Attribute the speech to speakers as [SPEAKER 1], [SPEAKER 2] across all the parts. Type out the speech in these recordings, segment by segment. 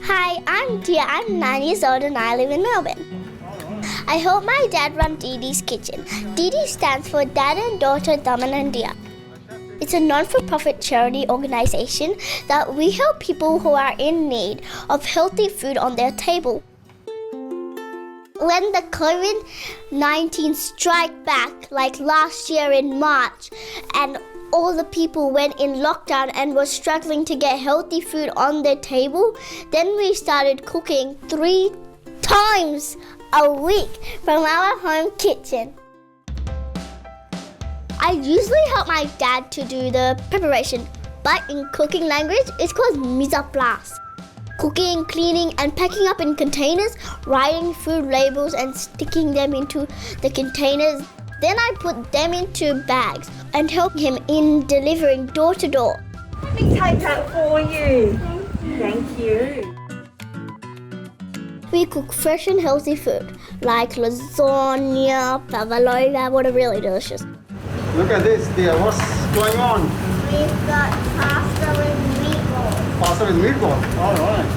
[SPEAKER 1] Hi, I'm Diya. I'm 9 years old and I live in Melbourne. I help my dad run Didi's Kitchen. Didi stands for Dad and Daughter Daman and Diya. It's a non-for-profit charity organization that we help people who are in need of healthy food on their table. When the COVID-19 strike back, like last year in March, and all the people went in lockdown and were struggling to get healthy food on their table, then we started cooking 3 times a week from our home kitchen. I usually help my dad to do the preparation, but in cooking language, it's called mise en place. Cooking, cleaning, and packing up in containers, writing food labels and sticking them into the containers. Then I put them into bags and help him in delivering door to door.
[SPEAKER 2] Let me take that for you. Thank you.
[SPEAKER 1] We cook fresh and healthy food like lasagna, pavlova, what are really delicious.
[SPEAKER 3] Look at this, dear. What's going on?
[SPEAKER 1] We've got pasta with meatballs.
[SPEAKER 3] Pasta with meatball. All right.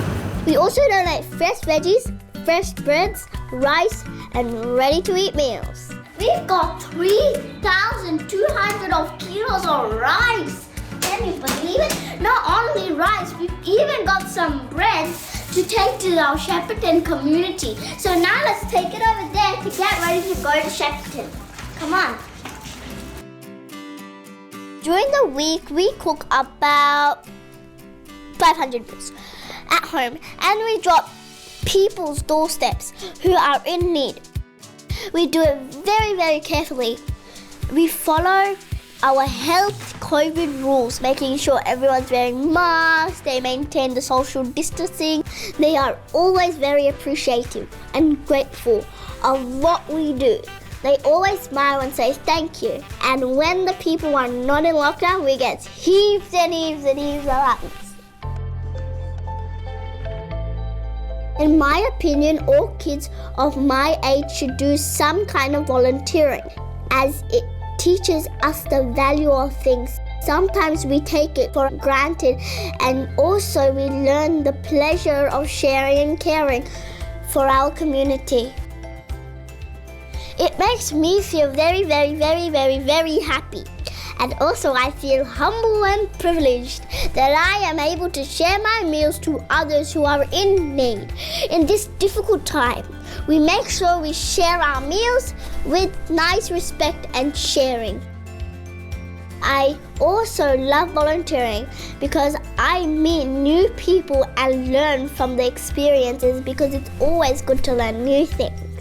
[SPEAKER 1] We also donate fresh veggies, fresh breads, rice, and ready-to-eat meals. We've got 3,200 of kilos of rice. Can you believe it? Not only rice, we've even got some bread to take to our Shepparton community. So now let's take it over there to get ready to go to Shepparton. Come on. During the week, we cook about 500 meals at home, and we drop people's doorsteps who are in need. We do it very, very carefully. We follow our health COVID rules, making sure everyone's wearing masks, they maintain the social distancing. They are always very appreciative and grateful of what we do. They always smile and say thank you. And when the people are not in lockdown, we get heaps and heaps and heaps of happiness. In my opinion, all kids of my age should do some kind of volunteering, as it teaches us the value of things. Sometimes we take it for granted, and also we learn the pleasure of sharing and caring for our community. It makes me feel very, very, very, very, very happy. And also I feel humble and privileged that I am able to share my meals to others who are in need. In this difficult time, we make sure we share our meals with nice respect and sharing. I also love volunteering because I meet new people and learn from the experiences, because it's always good to learn new things.